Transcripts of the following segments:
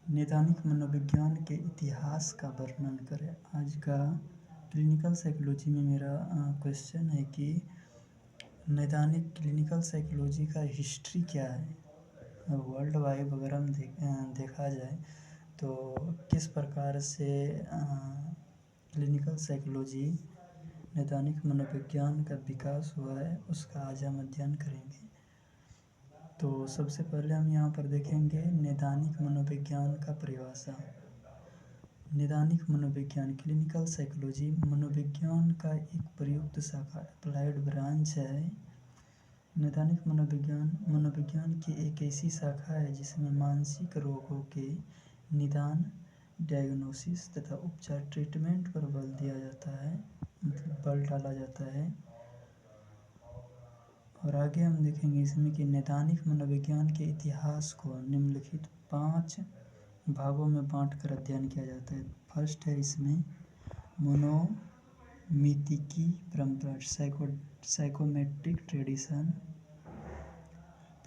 नैदानिक मनोविज्ञान के इतिहास का वर्णन करें। आज का क्लिनिकल साइकोलॉजी में मेरा क्वेश्चन है कि नैदानिक क्लिनिकल साइकोलॉजी का हिस्ट्री क्या है। वर्ल्ड वाइड अगर हम देखा जाए तो किस प्रकार से क्लिनिकल साइकोलॉजी नैदानिक मनोविज्ञान का विकास हुआ है, उसका आज हम अध्ययन करेंगे। तो सबसे पहले हम यहाँ पर देखेंगे नैदानिक मनोविज्ञान का परिभाषा। नैदानिक मनोविज्ञान क्लिनिकल साइकोलॉजी मनोविज्ञान का एक प्रयुक्त शाखा अप्लाइड ब्रांच है। नैदानिक मनोविज्ञान की एक ऐसी शाखा है जिसमें मानसिक रोगों के निदान, डायग्नोसिस तथा उपचार ट्रीटमेंट पर बल दिया जाता है, मतलब बल डाला जाता है। और आगे हम देखेंगे इसमें कि नैदानिक मनोविज्ञान के इतिहास को निम्नलिखित 5 भागों में बांटकर अध्ययन किया जाता है। फर्स्ट है इसमें मनोमितिकी परंपरा, साइकोमेट्रिक ट्रेडिशन।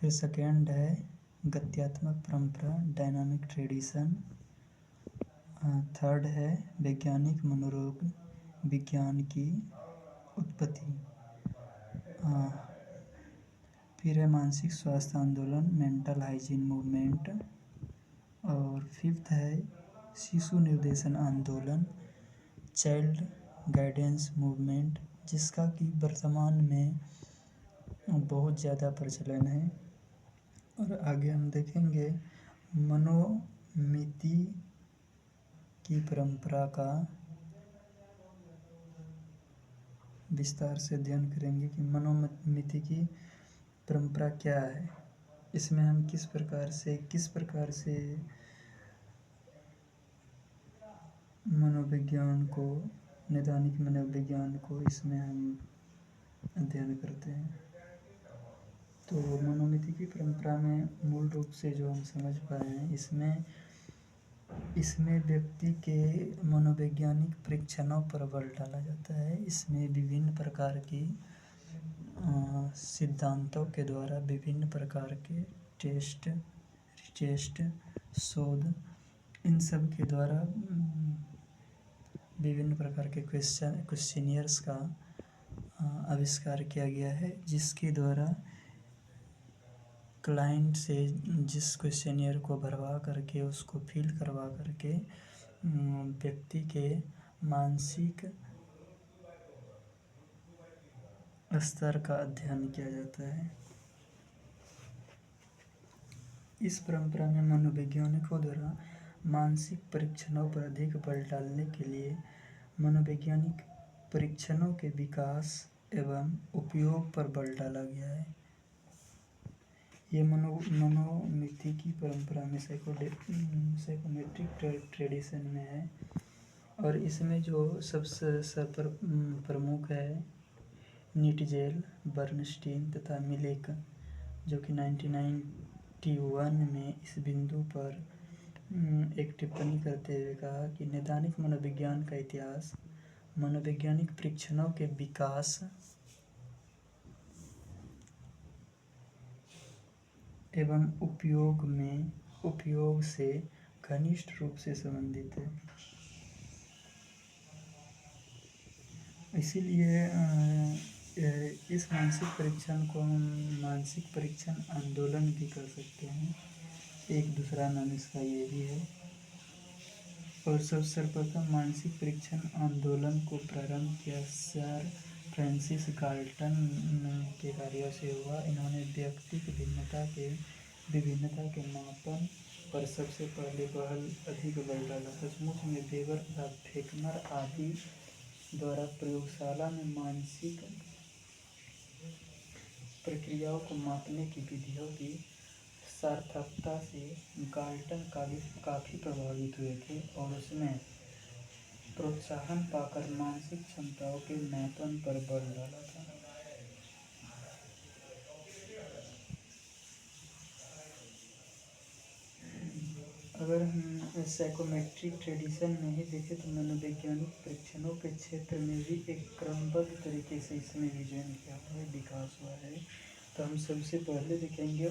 फिर सेकेंड है गत्यात्मक परंपरा, डायनामिक ट्रेडिशन। थर्ड है वैज्ञानिक मनोरोग विज्ञान की उत्पत्ति। फिर है मानसिक स्वास्थ्य आंदोलन, मेंटल हाइजीन मूवमेंट। और फिफ्थ है शिशु निर्देशन आंदोलन, चाइल्ड गाइडेंस मूवमेंट, जिसका कि वर्तमान में बहुत ज़्यादा प्रचलन है। और आगे हम देखेंगे मनोमिति की परंपरा का विस्तार से अध्ययन करेंगे कि मनोमिति की परंपरा क्या है, इसमें हम किस प्रकार से मनोविज्ञान को, नैदानिक मनोविज्ञान को इसमें हम अध्ययन करते हैं। तो मनोमिति की परंपरा में मूल रूप से जो हम समझ पाए हैं, इसमें व्यक्ति के मनोवैज्ञानिक परीक्षणों पर बल डाला जाता है। इसमें विभिन्न प्रकार की सिद्धांतों के द्वारा विभिन्न प्रकार के टेस्ट, रिटेस्ट, शोध, इन सब के द्वारा विभिन्न प्रकार के क्वेश्चनियर्स का आविष्कार किया गया है, जिसके द्वारा क्लाइंट से जिस क्वेश्चनियर को भरवा करके उसको फिल करवा करके व्यक्ति के मानसिक स्तर का अध्ययन किया जाता है। इस परंपरा में मनोवैज्ञानिकों द्वारा मानसिक परीक्षणों पर अधिक बल डालने के लिए मनोवैज्ञानिक परीक्षणों के विकास एवं उपयोग पर बल डाला गया है। ये मनोमिति की परंपरा में साइकोमेट्रिक ट्रेडिशन में है। और इसमें जो सबसे प्रमुख है नीटजेल, बर्नस्टीन तथा मिलेक, जो कि 1991 में इस बिंदु पर एक टिप्पणी करते हुए कहा कि नैदानिक मनोविज्ञान का इतिहास मनोवैज्ञानिक परीक्षणों के विकास एवं उपयोग से घनिष्ठ रूप से संबंधित है। इसीलिए इस मानसिक परीक्षण को हम मानसिक परीक्षण आंदोलन भी कर सकते हैं, एक दूसरा नाम इसका ये भी है। और सर्वप्रथम मानसिक परीक्षण आंदोलन को प्रारंभ किया सर फ्रांसिस गाल्टन के कार्यों से हुआ। इन्होंने व्यक्ति की विभिन्नता के मापन पर सबसे पहले अधिक बल डाला। सचमुच में वेबर तथा फेकनर आदि द्वारा प्रयोगशाला में मानसिक प्रक्रियाओं को मापने की विधियों की सार्थकता से गाल्टन काफ़ी प्रभावित हुए थे और उसमें प्रोत्साहन पाकर मानसिक क्षमताओं के मापन पर बल डाला था। अगर हम साइकोमेट्रिक ट्रेडिशन में ही देखें तो मनोवैज्ञानिक परीक्षणों के क्षेत्र में भी एक क्रमबद्ध तरीके से इसमें विजन किया है, विकास हुआ है। तो हम सबसे पहले देखेंगे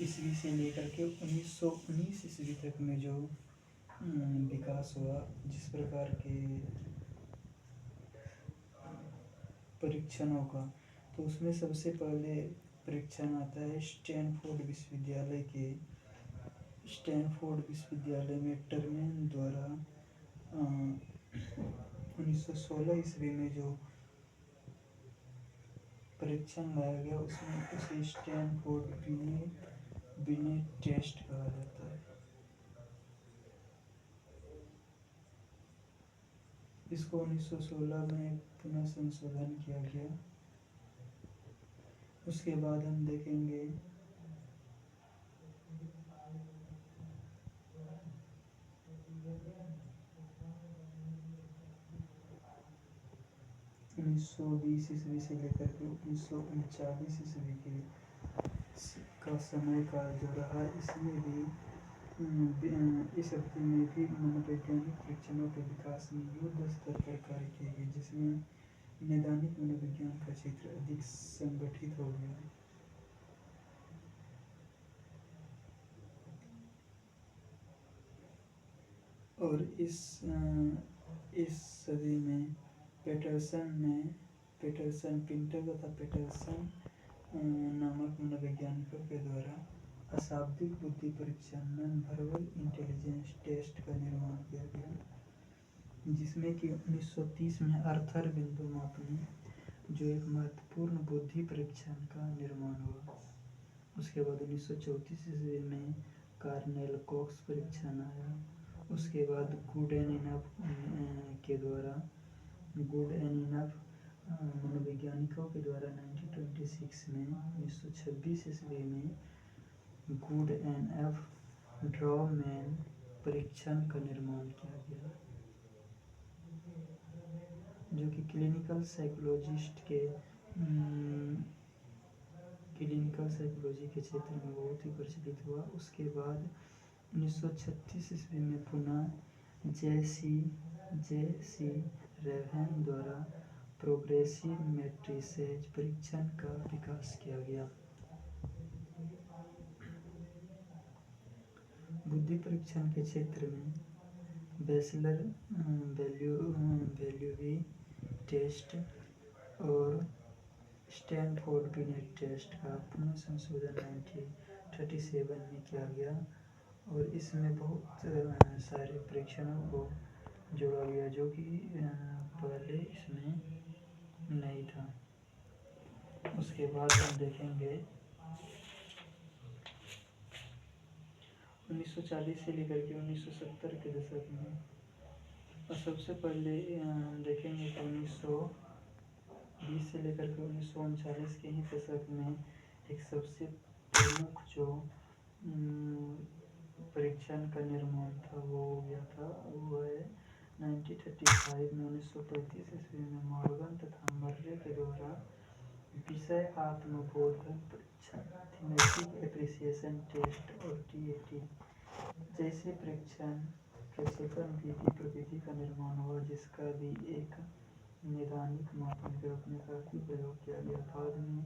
ईस्वी से लेकर के 1919 ईस्वी तक में जो विकास हुआ, जिस प्रकार के परीक्षणों का, तो उसमें सबसे पहले परीक्षण आता है स्टैनफोर्ड विश्वविद्यालय में टर्मेन द्वारा 1916 ईस्वी में जो परीक्षण लाया गया, उसमें उसे स्टैनफोर्ड बिनेट टेस्ट कहा जाता है। इसको 1916 में पुनः संशोधन किया गया। उसके बाद हम देखेंगे 1920 ईस्वी से लेकर के 1939 ईस्वी के का समय का जो रहा, इसमें भी इस अवधि में भी मनोवैज्ञानिक परीक्षणों के विकास में युद्ध स्तर पर कार्य किए गए, जिसमें नैदानिक मनोविज्ञान का क्षेत्र अधिक संगठित हो गया। और इस सदी में पेटरसन पिंटर तथा पेटरसन नामक मनोवैज्ञानिकों के द्वारा अशाब्दिक बुद्धि परीक्षण नॉन वर्बल इंटेलिजेंस टेस्ट का निर्माण किया गया, जिसमें कि 1930 में आर्थर बिंदु मापनी, जो एक महत्वपूर्ण बुद्धि परीक्षण का निर्माण हुआ। उसके बाद 1934 ईस्वी में कार्नेल कॉक्स परीक्षण आया। उसके बाद गुडेनिनव के द्वारा मनोवैज्ञानिकों के द्वारा 1926 में 1926 ईस्वी में गुडेनफ ड्रॉमैन परीक्षण का निर्माण किया गया, जो कि क्लिनिकल साइकोलॉजी के क्षेत्र में बहुत ही प्रचलित हुआ। उसके बाद 1936 ईस्वी में पुनः जे.सी. रेवेन द्वारा प्रोग्रेसिव मैट्रिसेज परीक्षण का विकास किया गया। बुद्धि परीक्षण के क्षेत्र में बैचलर वैल्यूवी टेस्ट और स्टैनफोर्ड बिनेट टेस्ट का पुनः संशोधन 1937 में किया गया, और इसमें बहुत सारे परीक्षणों को जोड़ा गया, जो कि पहले इसमें नहीं था। उसके बाद हम देखेंगे 1940 से लेकर के 1970 के दशक में, और सबसे पहले देखेंगे कि 1920 से लेकर के 1939 के ही दशक में एक सबसे प्रमुख जो परीक्षण का निर्माण था वो हो गया था। वो है 1935 में 1935 ईस्वी में मॉर्गन तथा मर्रे के द्वारा विषय आत्मबोधन परीक्षण, थीमेटिक एप्रिसिएशन टेस्ट और टीएटी जैसे प्रक्षेपण विधि प्रविधि का निर्माण हुआ, जिसका भी एक नैदानिक मापन के रूप में काफी प्रयोग किया गया। बाद में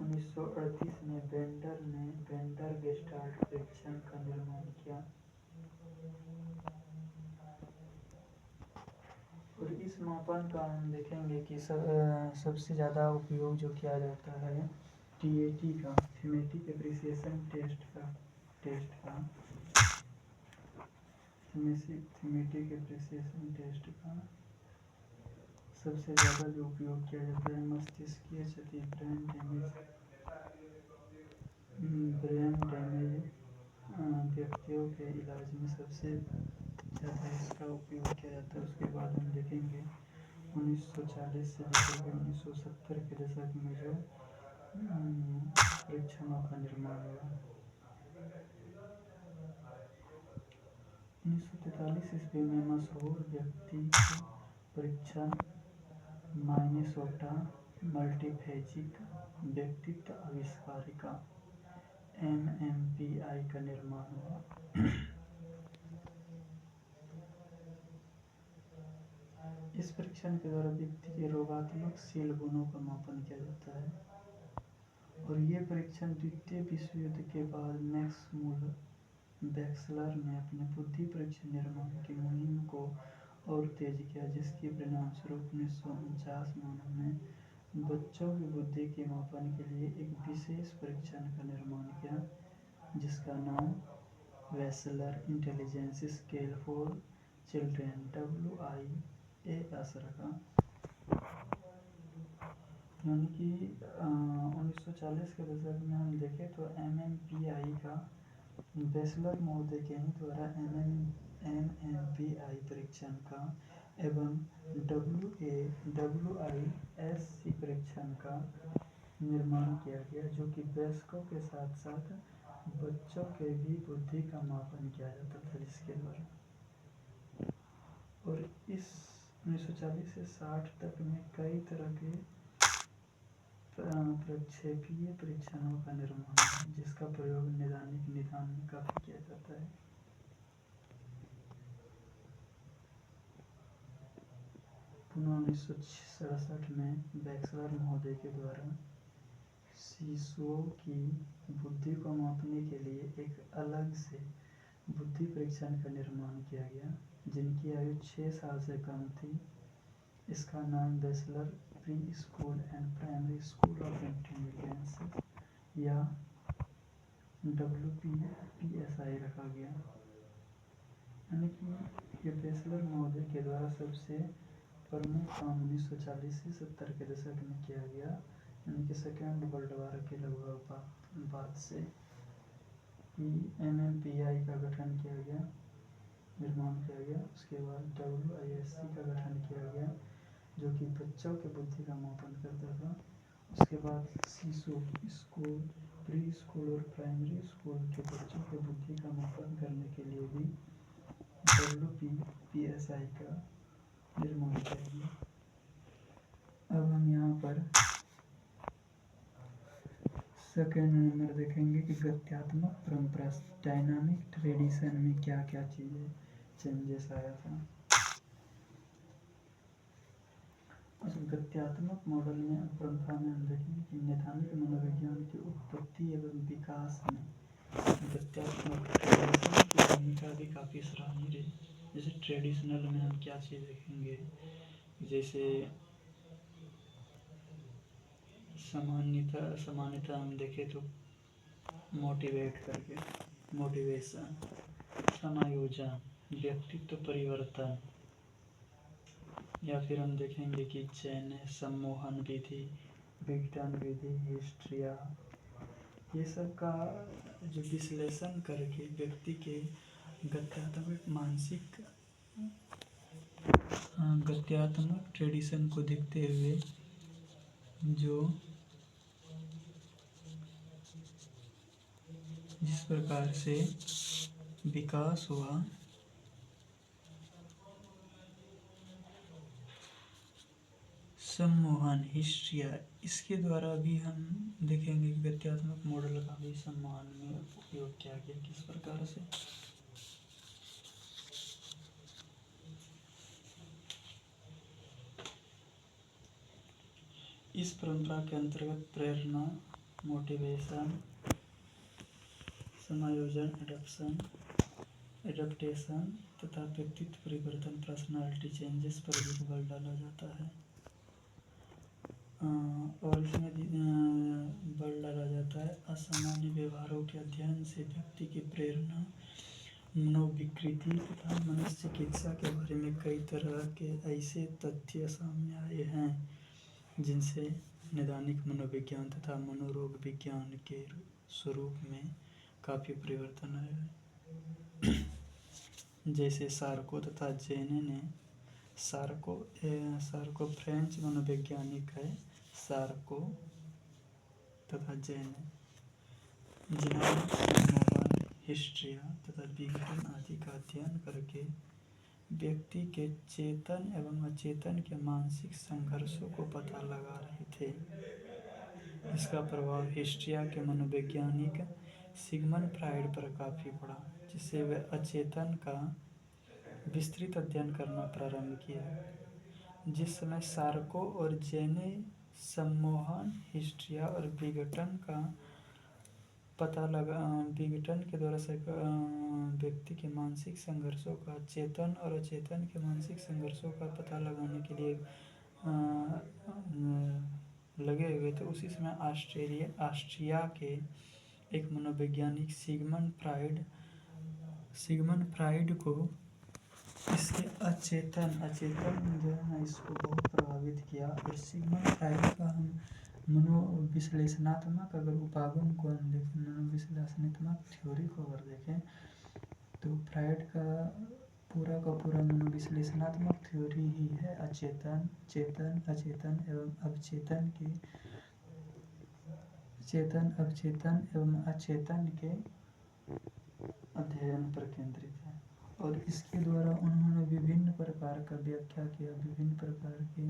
1938 में बेंडर ने बेंडर गेस्टाल्ट परीक्षण का निर्माण किया, और इस मापन का हम देखेंगे कि सबसे ज़्यादा उपयोग जो किया जाता है टीएटी का, थीमेटिक एप्रिसिएशन टेस्ट का थीमेटिक एप्रिसिएशन टेस्ट का सबसे ज़्यादा जो उपयोग किया जाता है मस्तिष्कीय क्षति, ब्रेन डैमेज व्यक्तियों के इलाज में सबसे ज़्यादा इसका उपयोग किया जाता है। उसके बाद हम देखेंगे 1940 से लेकर 1970 के दशक में जो परीक्षणों का निर्माण हुआ। 1943 ईस्वी में मशहूर व्यक्तित्व परीक्षण माइनेसोटा मल्टीफेजिक व्यक्तित्व आविष्कारिका MMPI का निर्माण हुआ। इस परीक्षण के द्वारा व्यक्ति के रोगात्मक शील गुणों का मापन किया जाता है। और ये परीक्षण द्वितीय विश्व युद्ध के बाद मैक्स वेक्सलर ने अपने बुद्धि परीक्षण निर्माण की मुहिम को और तेज किया, जिसके परिणामस्वरूप 1949 में उन्होंने बच्चों की बुद्धि के मापन के लिए एक विशेष परीक्षण का निर्माण किया, जिसका नाम Wechsler intelligence scale for children WIAS रखा। यानी कि 1940 के दशक में हम देखें तो MMPI का वेसलर महोदय के ही द्वारा MMPI परीक्षण का एवं WISC परीक्षण का निर्माण किया गया, जो कि वयस्कों के साथ साथ बच्चों के भी बुद्धि का मापन किया जाता था, जिसके द्वारा। और इस 1940 से 60 तक में कई तरह के प्रक्षेपीय परीक्षणों का निर्माण है, जिसका प्रयोग नैदानिक निदान में काफी किया जाता है। पुनः 1967 में वेक्सलर महोदय के द्वारा शिशुओं की बुद्धि को मापने के लिए एक अलग से बुद्धि परीक्षण का निर्माण किया गया, जिनकी आयु 6 साल से कम थी। इसका नाम Wechsler preschool and primary school of intelligence या WPSI रखा गया। यानी कि ये वेसलर महोदय के द्वारा सबसे प्रमुख काम 1940 से 70 के दशक में किया गया, यानी कि सेकेंड वर्ल्ड वॉर के लगभग बाद से ही MMPI का गठन किया गया, निर्माण किया गया। उसके बाद WISC का गठन किया गया, जो कि बच्चों के बुद्धि का मापन करता था। उसके बाद शिशु स्कूल, प्री स्कूल और प्राइमरी स्कूल के बच्चों के बुद्धि का मापन करने के लिए भी WPSI का निर्माण किया गया। अब हम यहाँ पर सेकेंड नंबर देखेंगे कि गत्यात्मक परंपरा डायनामिक ट्रेडिशन में क्या क्या चीज़ें चेंजेस आया था। गत्यात्मक मॉडल में परंपरा में हम देखेंगे कि नैदानिक मनोविज्ञान की उत्पत्ति एवं विकास में गत्यात्मक ट्रेडिशन की भूमिका भी काफ़ी सराहनीय रही। जैसे ट्रेडिशनल में हम क्या चीज़ देखेंगे, जैसे सामान्यतः हम देखें तो मोटिवेट करके, मोटिवेशन, समायोजन, व्यक्तित्व परिवर्तन, या फिर हम देखेंगे कि चयन, सम्मोहन विधि, विघटन विधि, हिस्ट्रिया, ये सब का जो विश्लेषण करके व्यक्ति के गत्यात्मक ट्रेडिशन को देखते हुए जो जिस प्रकार से विकास हुआ, सम्मोहन, हिस्ट्रिया, इसके द्वारा भी हम देखेंगे कि गत्यात्मक मॉडल का भी सम्मोहन में उपयोग किया गया किस प्रकार से। इस परंपरा के अंतर्गत प्रेरणा, मोटिवेशन, समायोजन, एडप्टेशन तथा व्यक्तित्व परिवर्तन, पर्सनालिटी चेंजेस पर भी बल डाला जाता है। और इसमें बल डाला जाता है असामान्य व्यवहारों के अध्ययन से व्यक्ति की प्रेरणा, मनोविकृति तथा मनोचिकित्सा के बारे में कई तरह के ऐसे तथ्य सामने आए हैं, जिनसे नैदानिक मनोविज्ञान तथा मनोरोग विज्ञान के स्वरूप में काफ़ी परिवर्तन आया है। जैसे सार्को तथा जेने ने सार्को फ्रेंच मनोवैज्ञानिक है, सार्को तथा जेने, जिन्होंने सम्मोहन, हिस्ट्रिया तथा विघटन आदि का अध्ययन करके व्यक्ति के चेतन एवं अचेतन के मानसिक संघर्षों को पता लगा रहे थे। इसका प्रभाव हिस्ट्रिया के मनोवैज्ञानिक सिगमंड फ्रायड पर काफ़ी पड़ा, जिससे वे अचेतन का विस्तृत अध्ययन करना प्रारंभ किया। जिस समय सार्को और जेने सम्मोहन, हिस्ट्रिया और विघटन का विघटन के द्वारा व्यक्ति के मानसिक संघर्षों का, चेतन और अचेतन के मानसिक संघर्षों का पता लगाने के लिए लगे हुए थे। उसी समय ऑस्ट्रिया के एक मनोवैज्ञानिक सिगमंड फ्राइड को इसके अचेतन जो है ना, इसको बहुत प्रभावित किया। और सिगमंड फ्राइड का हम मनोविश्लेषणात्मक अगर उपागम को हम देखें, मनोविश्लेषणात्मक थ्योरी को अगर देखें, तो फ्राइड का पूरा मनोविश्लेषणात्मक थ्योरी ही है अचेतन, चेतन, अचेतन एवं अवचेतन के अचेतन के अध्ययन पर केंद्रित है। और इसके द्वारा उन्होंने विभिन्न प्रकार का व्याख्या किया, विभिन्न प्रकार के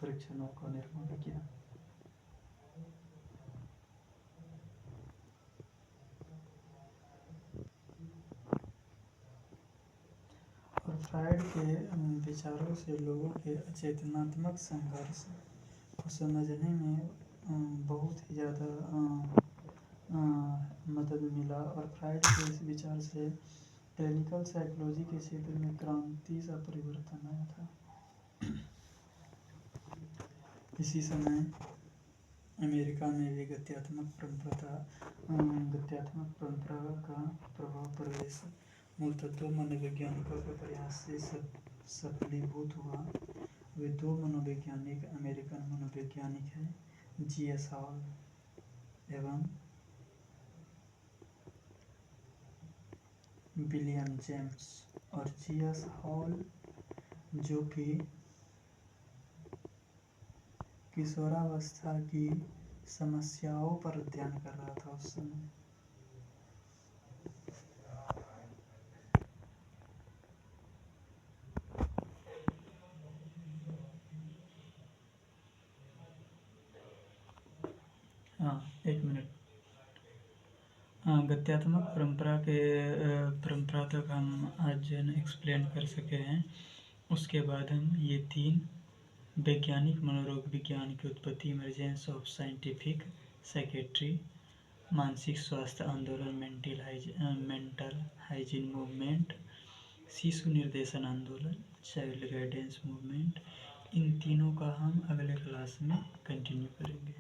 परीक्षणों का निर्माण किया। और फ्राइड के विचारों से लोगों के अचेतनात्मक संघर्ष को समझने में बहुत ही ज़्यादा मदद मिला। और फ्राइड के इस विचार से क्लिनिकल साइकोलॉजी के क्षेत्र में क्रांति सा परिवर्तन आया था। इसी समय अमेरिका में भी गत्यात्मक परंपरा का प्रभाव प्रवेश मूलतः दो मनोवैज्ञानिकों के प्रयास से सफलीभूत हुआ। वे दो मनोवैज्ञानिक अमेरिकन मनोवैज्ञानिक हैं, जी.एस. हॉल एवं विलियम जेम्स। और जी.एस. हॉल जो कि किशोरावस्था की समस्याओं पर अध्ययन कर रहा था उस समय। एक मिनट। गत्यात्मक परंपरा तक हम आज एक्सप्लेन कर सके हैं। उसके बाद हम ये 3 वैज्ञानिक मनोरोग विज्ञान की उत्पत्ति, इमरजेंस ऑफ साइंटिफिक साइकेट्री, मानसिक स्वास्थ्य आंदोलन, मेंटल हाइजीन मूवमेंट, शिशु निर्देशन आंदोलन, चाइल्ड गाइडेंस मूवमेंट, इन तीनों का हम अगले क्लास में कंटिन्यू करेंगे।